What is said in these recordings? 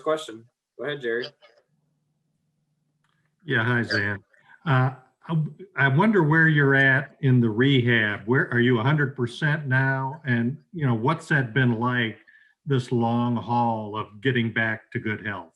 question. Go ahead, Jerry. Yeah, hi, Zan. Uh, I wonder where you're at in the rehab. Where are you 100% now? And, what's that been like, this long haul of getting back to good health?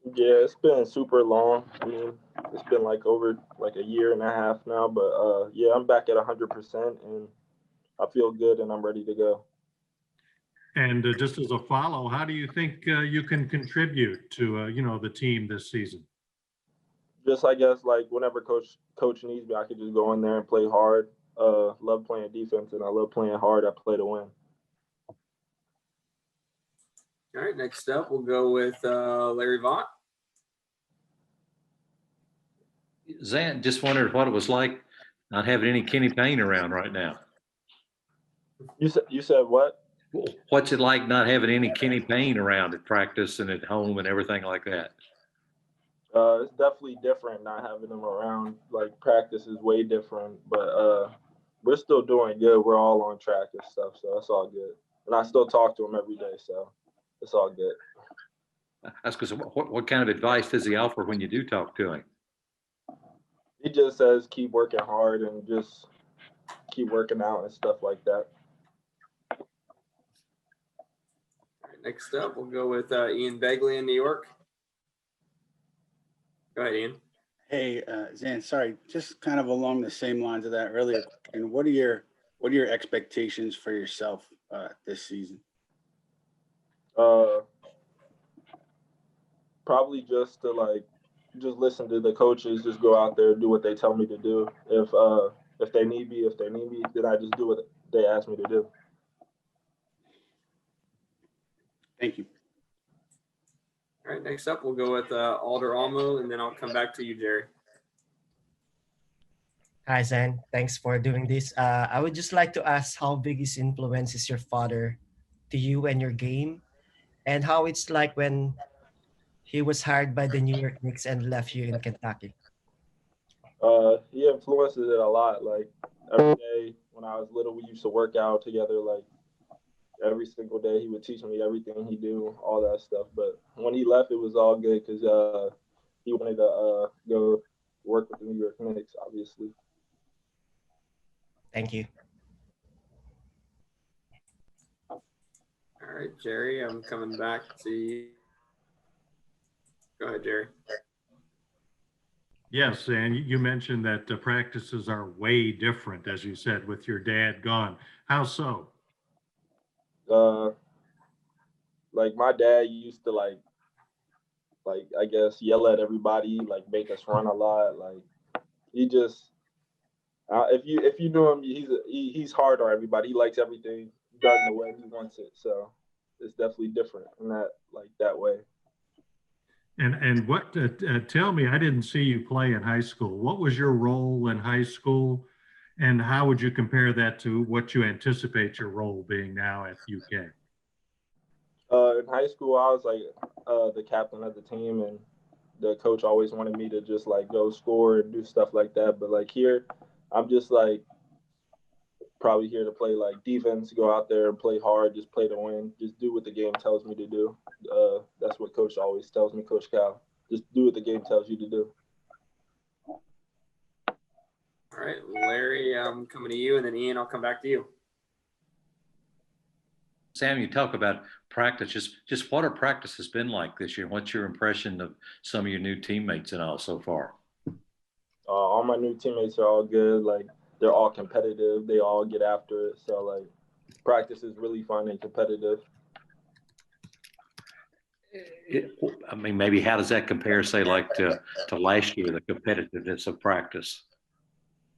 Yeah, it's been super long. I mean, it's been like over like a year and a half now, but yeah, I'm back at 100% and I feel good and I'm ready to go. And just as a follow, how do you think you can contribute to, the team this season? Just I guess like whenever coach needs me, I could just go in there and play hard. Love playing defense and I love playing hard. I play to win. All right, next up, we'll go with Larry Vaught. Zan, just wondered what it was like not having any Kenny Payne around right now. You said what? What's it like not having any Kenny Payne around at practice and at home and everything like that? It's definitely different not having them around. Like practice is way different, but we're still doing good. We're all on track and stuff, so that's all good. And I still talk to him every day, so it's all good. That's because what kind of advice does he offer when you do talk to him? He just says keep working hard and just keep working out and stuff like that. All right, next up, we'll go with Ian Begley in New York. Go ahead, Ian. Hey, Zan, sorry, just kind of along the same lines of that earlier. And what are your expectations for yourself this season? Probably just to just listen to the coaches, just go out there, do what they tell me to do. If they need me, then I just do what they ask me to do. Thank you. All right, next up, we'll go with Alder Almo, and then I'll come back to you, Jerry. Hi, Zan. Thanks for doing this. I would just like to ask how big his influence is your father to you and your game, and how it's like when he was hired by the New York Knicks and left you in Kentucky. He influences it a lot. Like every day when I was little, we used to work out together. Like every single day, he would teach me everything he do, all that stuff. But when he left, it was all good because he wanted to go work with the New York Knicks, obviously. Thank you. All right, Jerry, I'm coming back to you. Go ahead, Jerry. Yes, and you mentioned that the practices are way different, as you said, with your dad gone. How so? Like my dad used to like I guess yell at everybody, like make us run a lot. Like he just if you knew him, he's hard on everybody. He likes everything done the way he wants it. So it's definitely different in that way. And what, tell me, I didn't see you play in high school. What was your role in high school? And how would you compare that to what you anticipate your role being now at UK? In high school, I was like the captain of the team, and the coach always wanted me to just like go score and do stuff like that. But like here, I'm just like probably here to play like defense, go out there and play hard, just play to win, just do what the game tells me to do. That's what coach always tells me, Coach Cal. Just do what the game tells you to do. All right, Larry, I'm coming to you, and then Ian, I'll come back to you. Sam, you talk about practice. Just what our practice has been like this year. What's your impression of some of your new teammates and all so far? All my new teammates are all good. Like they're all competitive. They all get after it. So like practice is really fun and competitive. I mean, maybe how does that compare, say, like to last year, the competitiveness of practice?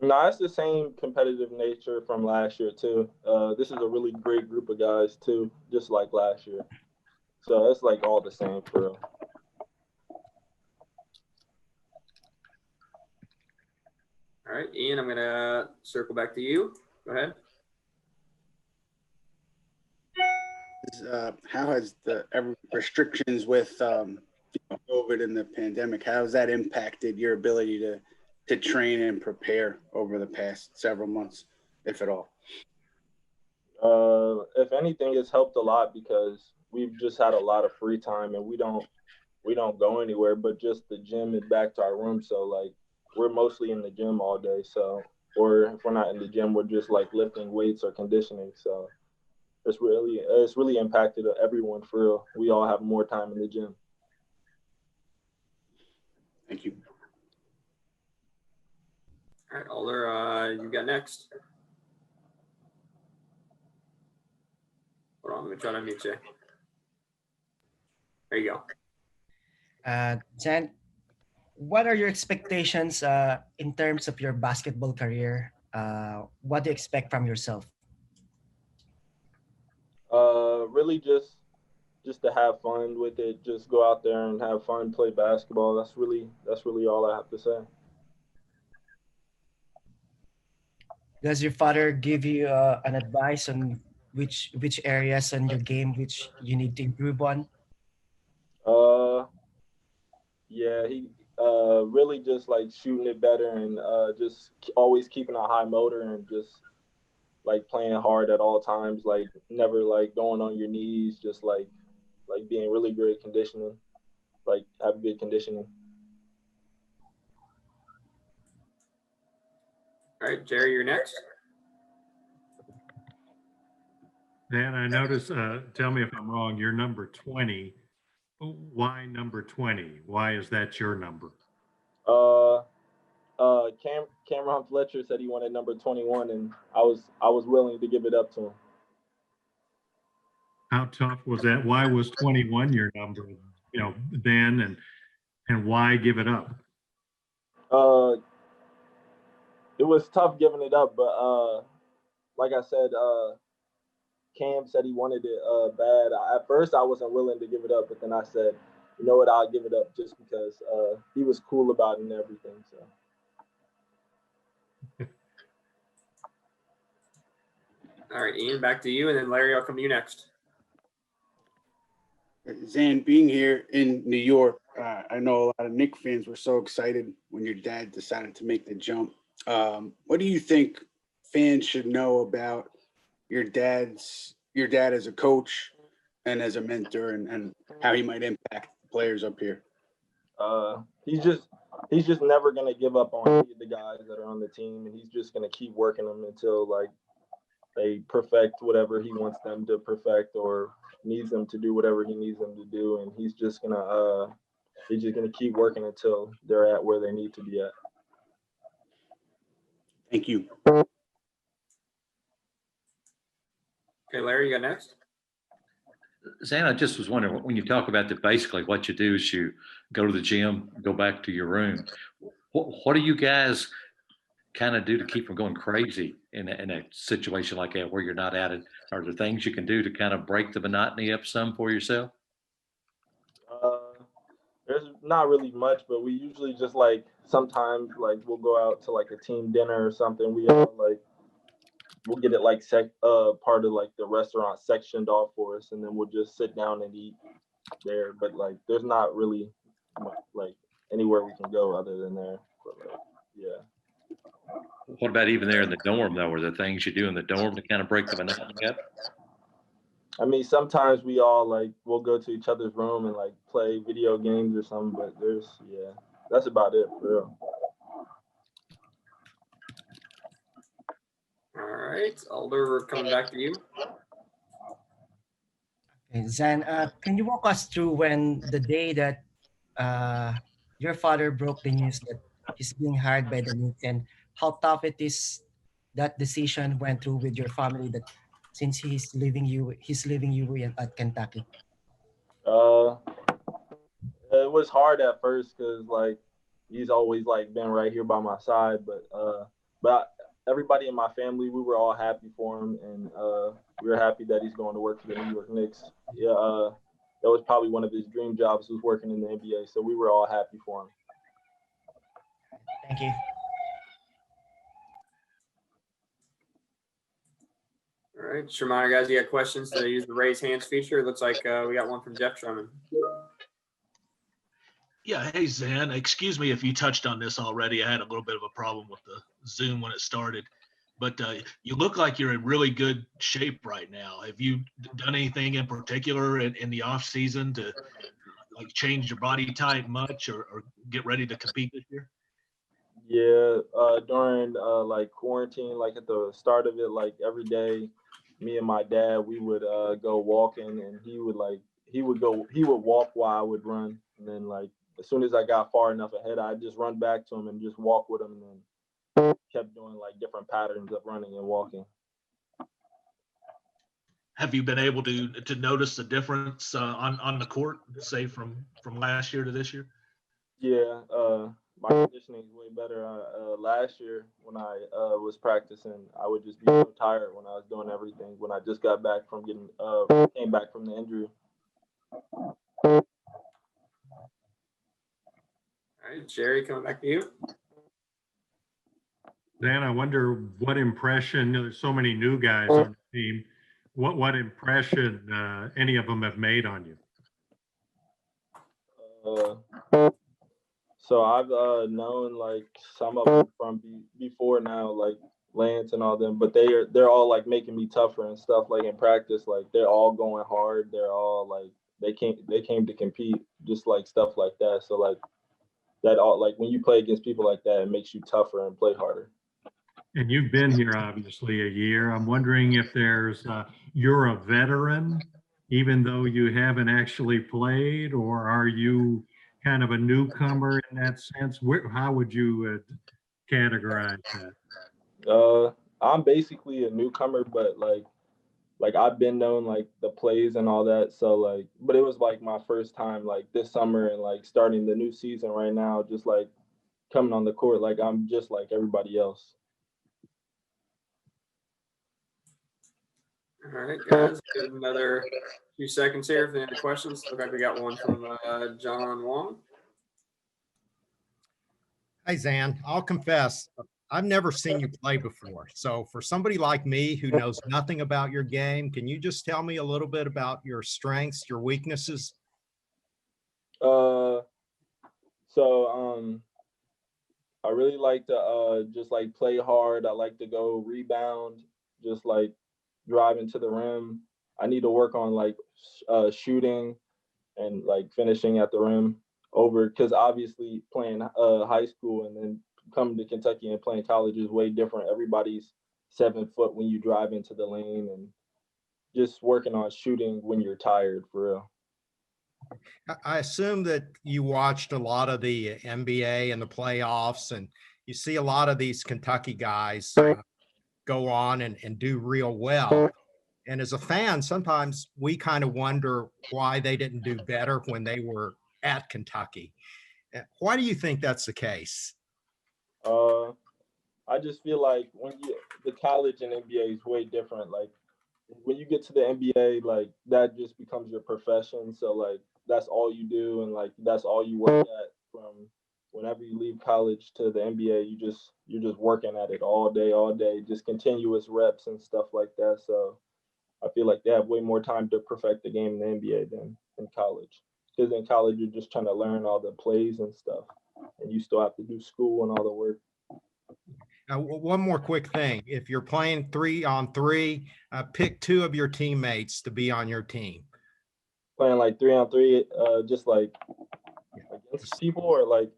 No, it's the same competitive nature from last year too. This is a really great group of guys too, just like last year. So it's like all the same for real. All right, Ian, I'm gonna circle back to you. Go ahead. How has the restrictions with COVID and the pandemic, how has that impacted your ability to train and prepare over the past several months, if at all? If anything, it's helped a lot because we've just had a lot of free time, and we don't go anywhere, but just the gym is back to our room. So like we're mostly in the gym all day. So, or if we're not in the gym, we're just like lifting weights or conditioning. So it's really impacted everyone for real. We all have more time in the gym. Thank you. All right, Alder, you got next. Hold on, let me try to unmute you. There you go. Zan, what are your expectations in terms of your basketball career? What do you expect from yourself? Really just to have fun with it. Just go out there and have fun, play basketball. That's really all I have to say. Does your father give you an advice on which areas on your game which you need to improve on? Yeah, he really just like shooting it better and just always keeping a high motor and just like playing hard at all times, like never like going on your knees, just like being really great conditioning, like have good conditioning. All right, Jerry, you're next. Dan, I notice, tell me if I'm wrong, you're number 20. Why number 20? Why is that your number? Cameron Fletcher said he wanted number 21, and I was willing to give it up to him. How tough was that? Why was 21 your number, then, and why give it up? It was tough giving it up, but like I said, Cam said he wanted it bad. At first, I wasn't willing to give it up, but then I said, you know what, I'll give it up just because he was cool about it and everything. So. All right, Ian, back to you, and then Larry, I'll come to you next. Zan, being here in New York, I know a lot of Knicks fans were so excited when your dad decided to make the jump. What do you think fans should know about your dad as a coach and as a mentor, and how he might impact players up here? He's just never gonna give up on any of the guys that are on the team, and he's just gonna keep working them until like they perfect whatever he wants them to perfect or needs them to do whatever he needs them to do, and he's just gonna keep working until they're at where they need to be at. Thank you. Okay, Larry, you got next? Zan, I just was wondering, when you talk about that, basically what you do is you go to the gym, go back to your room. What do you guys kind of do to keep from going crazy in a situation like that where you're not at it? Are there things you can do to kind of break the monotony up some for yourself? There's not really much, but we usually just like sometimes like we'll go out to like a team dinner or something. We all like we'll get it like part of like the restaurant sectioned off for us, and then we'll just sit down and eat there. But like there's not really like anywhere we can go other than there. But, like, yeah. What about even there in the dorm though? Are there things you do in the dorm to kind of break the monotony up? I mean, sometimes we all like we'll go to each other's room and like play video games or something, but that's about it for real. All right, Alder, we're coming back to you. Okay, Zan, can you walk us through when the day that your father broke the news that he's being hired by the Knicks, and how tough it is that decision went through with your family, that since he's leaving you at Kentucky? It was hard at first because like he's always like been right here by my side, but everybody in my family, we were all happy for him, and we were happy that he's going to work for the New York Knicks. Yeah, that was probably one of his dream jobs, was working in the NBA, so we were all happy for him. Thank you. All right, just a reminder, guys, you got questions to use the raise hands feature. It looks like we got one from Jeff Drummond. Yeah, hey, Zan, excuse me if you touched on this already. I had a little bit of a problem with the Zoom when it started. but you look like you're in really good shape right now. Have you done anything in particular in the off season to like change your body type much or get ready to compete this year? Yeah, during like quarantine, like at the start of it, like every day, me and my dad, we would go walking, and he would walk while I would run, and then like as soon as I got far enough ahead, I'd just run back to him and just walk with him, and then kept doing like different patterns of running and walking. Have you been able to notice the difference on the court, say from last year to this year? Yeah, my conditioning is way better. Last year when I was practicing, I would just be so tired when I was doing everything. When I just got back from came back from the injury. All right, Jerry, coming back to you. Dan, I wonder what impression, there's so many new guys on the team, what impression any of them have made on you? So I've known like some of them from before now, like Lance and all them, but they're all like making me tougher and stuff. Like in practice, like they're all going hard. They're all like they came to compete, just like stuff like that. So like that all like when you play against people like that, it makes you tougher and play harder. And you've been here obviously a year. I'm wondering if you're a veteran, even though you haven't actually played, or are you kind of a newcomer in that sense? How would you categorize that? I'm basically a newcomer, but like I've been known like the plays and all that. So like, but it was like my first time like this summer and like starting the new season right now, just like coming on the court. Like I'm just like everybody else. All right, guys, give another few seconds here if there are any questions. Look like we got one from John Wong. Hi, Zan. I'll confess, I've never seen you play before. So for somebody like me who knows nothing about your game, can you just tell me a little bit about your strengths, your weaknesses? So I really like to just like play hard. I like to go rebound, just like drive into the rim. I need to work on like shooting and like finishing at the rim because obviously playing high school and then coming to Kentucky and playing college is way different. Everybody's 7 foot when you drive into the lane, and just working on shooting when you're tired for real. I assume that you watched a lot of the NBA and the playoffs, and you see a lot of these Kentucky guys go on and do real well. And as a fan, sometimes we kind of wonder why they didn't do better when they were at Kentucky. Why do you think that's the case? I just feel like the college and NBA is way different. Like when you get to the NBA, like that just becomes your profession. So like that's all you do, and like that's all you work at from whenever you leave college to the NBA. You're just working at it all day, just continuous reps and stuff like that. So I feel like they have way more time to perfect the game in the NBA than in college. Because in college, you're just trying to learn all the plays and stuff, and you still have to do school and all the work. One more quick thing. If you're playing 3-on-3, pick 2 of your teammates to be on your team. Playing like 3-on-3, just like against people or like?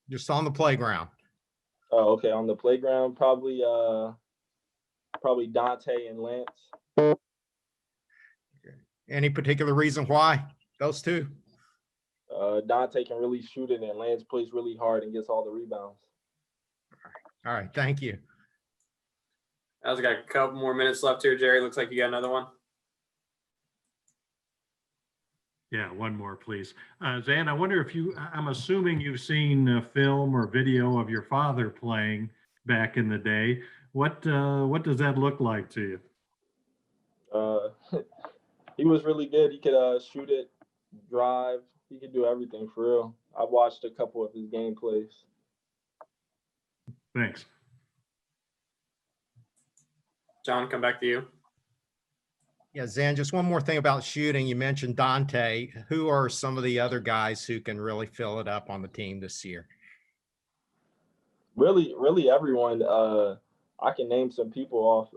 Just on the playground. Oh, okay. On the playground, probably Dante and Lance. Any particular reason why those 2? Dante can really shoot it, and Lance plays really hard and gets all the rebounds. All right. Thank you. I've got a couple more minutes left here, Jerry. Looks like you got another one. Yeah, one more, please. Zan, I wonder if I'm assuming you've seen film or video of your father playing back in the day. What does that look like to you? He was really good. He could shoot it, drive. He could do everything for real. I watched a couple of his gameplays. Thanks. John, come back to you. Yeah, Zan, just one more thing about shooting. You mentioned Dante. Who are some of the other guys who can really fill it up on the team this year? Really everyone. I can name some people off.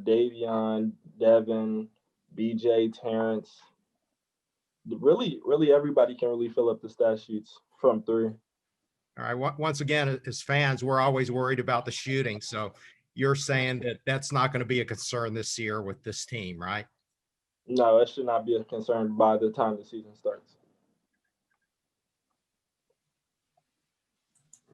Davion, Devin, BJ, Terrence. Really, everybody can really fill up the stat sheets from three. All right. Once again, as fans, we're always worried about the shooting. So you're saying that that's not going to be a concern this year with this team, right? No, it should not be a concern by the time the season starts.